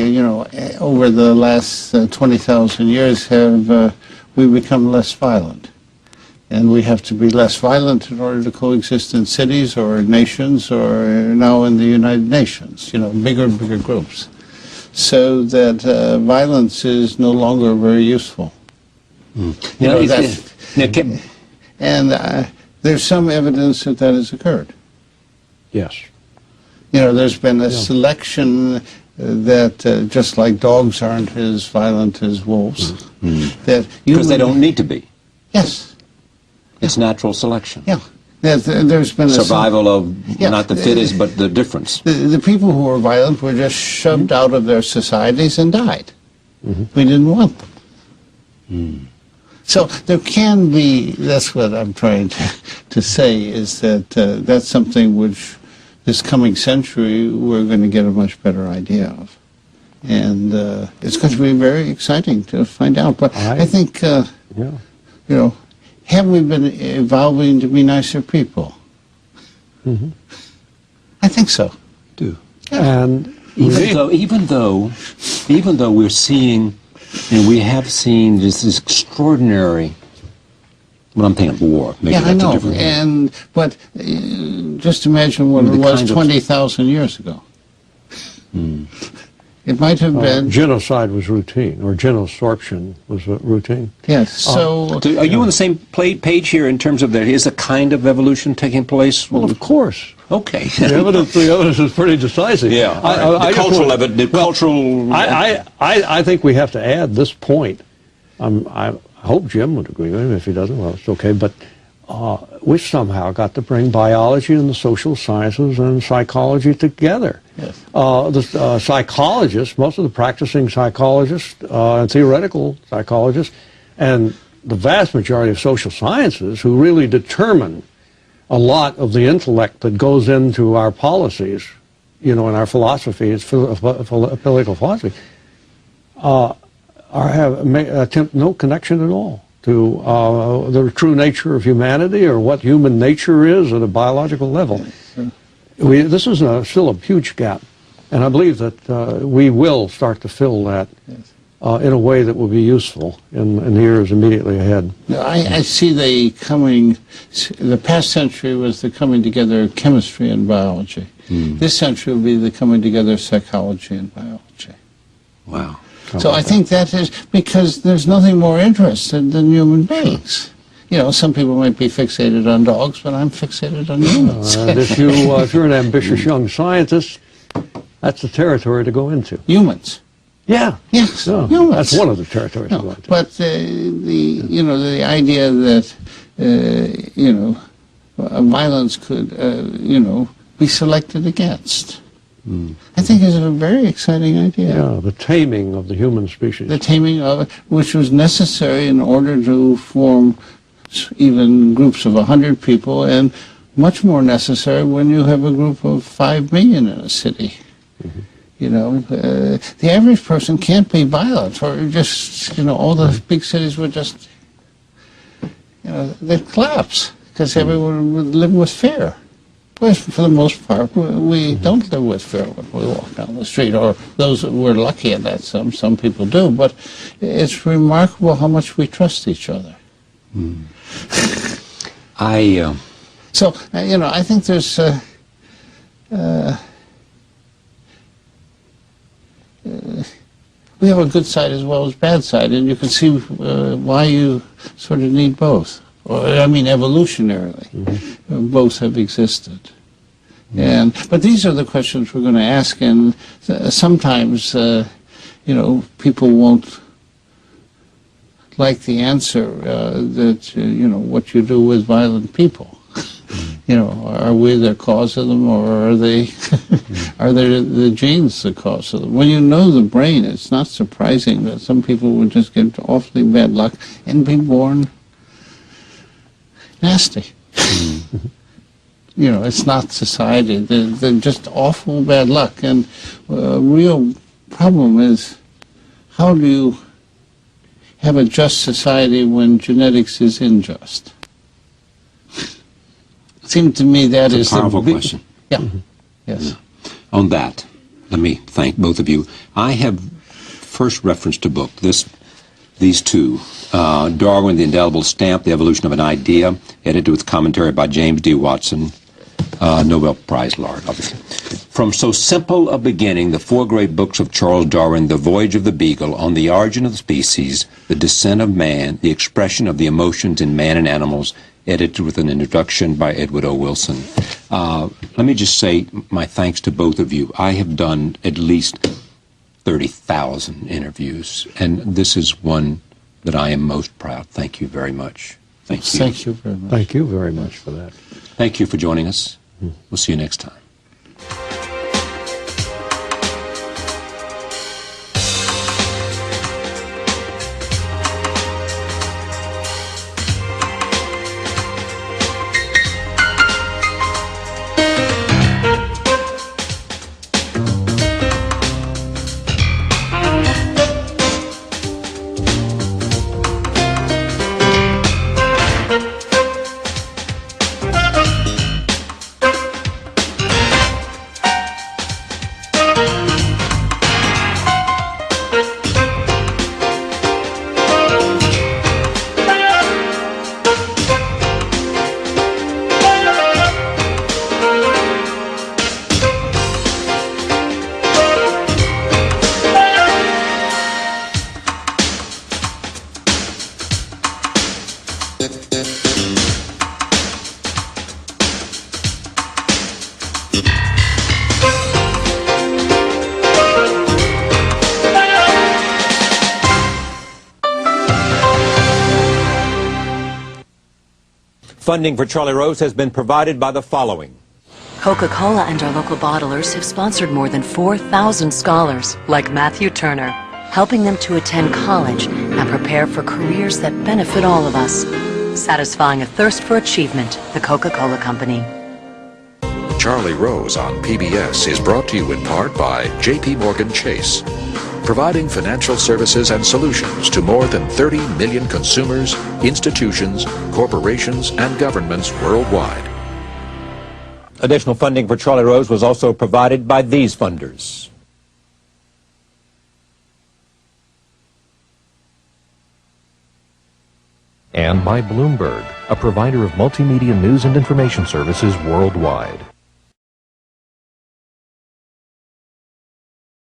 You know, over the last 20,000 years, have we become less violent? And we have to be less violent in order to coexist in cities or nations or now in the United Nations, you know, bigger and bigger groups. So that violence is no longer very useful. Mm. You know, and there's some evidence that that has occurred. Yes. You know, there's been a selection that just like dogs aren't as violent as wolves. Mm. That because they don't need to be. Yes. It's natural selection. Yeah. There's been survival of not the fittest, but the difference. The people who were violent were just shoved out of their societies and died. Mm-hmm. We didn't want them. Mm. So there can be, that's what I'm trying to say, is that that's something which this coming century we're going to get a much better idea of. And it's going to be very exciting to find out. But I think, you know, have we been evolving to be nicer people? Mm-hmm. I think so. Do. Yeah. And even though we're seeing, and we have seen this extraordinary, well, I'm thinking of war. Maybe yeah, that's I know. A different and but just imagine what it was 20,000 years ago. Mm. It might have been genocide was routine, or genosorption was routine. Yes. So, are you on the same page here in terms of there is a kind of evolution taking place? Well, of course. Okay. The evidence is pretty decisive. Yeah. The cultural evidence. I think we have to add this point. I hope Jim would agree with me. If he doesn't, well, it's okay. But we somehow got to bring biology and the social sciences and psychology together. Yes. The psychologists, most of the practicing psychologists and theoretical psychologists, and the vast majority of social sciences who really determine a lot of the intellect that goes into our policies, you know, in our philosophy, it's political philosophy, attempt no connection at all to the true nature of humanity or what human nature is at a biological level. This is still a huge gap, and I believe that we will start to fill that in a way that will be useful in the years immediately ahead. I see the past century was the coming together of chemistry and biology. Mm. This century will be the coming together of psychology and biology. Wow. So I think that is because there's nothing more interested than human beings. You know, some people might be fixated on dogs, but I'm fixated on humans. And if you're an ambitious young scientist, that's the territory to go into. Humans. Yeah. Yes. So, humans. that's one of the territories to go into. But the idea that violence could be selected against. Mm. I think is a very exciting idea. Yeah, the taming of the human species. The taming of it, which was necessary in order to form even groups of 100 people, and much more necessary when you have a group of 5 million in a city. Mm-hmm. You know, the average person can't be violent, or just, all the big cities would just, they'd collapse, because everyone would live with fear. Well, for the most part, we don't live with fear when we walk down the street, or those we're lucky in that some people do. But it's remarkable how much we trust each other. Mm. So I think there's we have a good side as well as bad side, and you can see why you sort of need both. Evolutionarily, mm-hmm. Both have existed. Mm-hmm. But these are the questions we're going to ask, and sometimes, people won't like the answer that, what you do with violent people. Mm-hmm. Are we the cause of them, or are they, are they the genes the cause of them? When you know the brain, it's not surprising that some people would just get awfully bad luck and be born nasty. Mm-hmm. It's not society. They're just awful bad luck. And a real problem is, how do you have a just society when genetics is unjust? It seems to me that is a powerful question. Yeah. Mm-hmm. Yes. Yeah. On that, let me thank both of you. I have first referenced a book, these two, Darwin, The Indelible Stamp, The Evolution of an Idea, edited with commentary by James D. Watson, Nobel Prize laureate, obviously. From so simple a beginning, the four great books of Charles Darwin, The Voyage of the Beagle, On the Origin of the Species, The Descent of Man, The Expression of the Emotions in Man and Animals, edited with an introduction by Edward O. Wilson. Let me just say my thanks to both of you. I have done at least 30,000 interviews, and this is one that I am most proud. Thank you very much. Thank you. Thank you very much. Thank you very much for that. Thank you for joining us. We'll see you next time. Funding for Charlie Rose has been provided by the following. Coca-Cola and our local bottlers have sponsored more than 4,000 scholars, like Matthew Turner, helping them to attend college and prepare for careers that benefit all of us. Satisfying a thirst for achievement, the Coca-Cola Company. Charlie Rose on PBS is brought to you in part by J.P. Morgan Chase, providing financial services and solutions to more than 30 million consumers, institutions, corporations, and governments worldwide. Additional funding for Charlie Rose was also provided by these funders. And by Bloomberg, a provider of multimedia news and information services worldwide.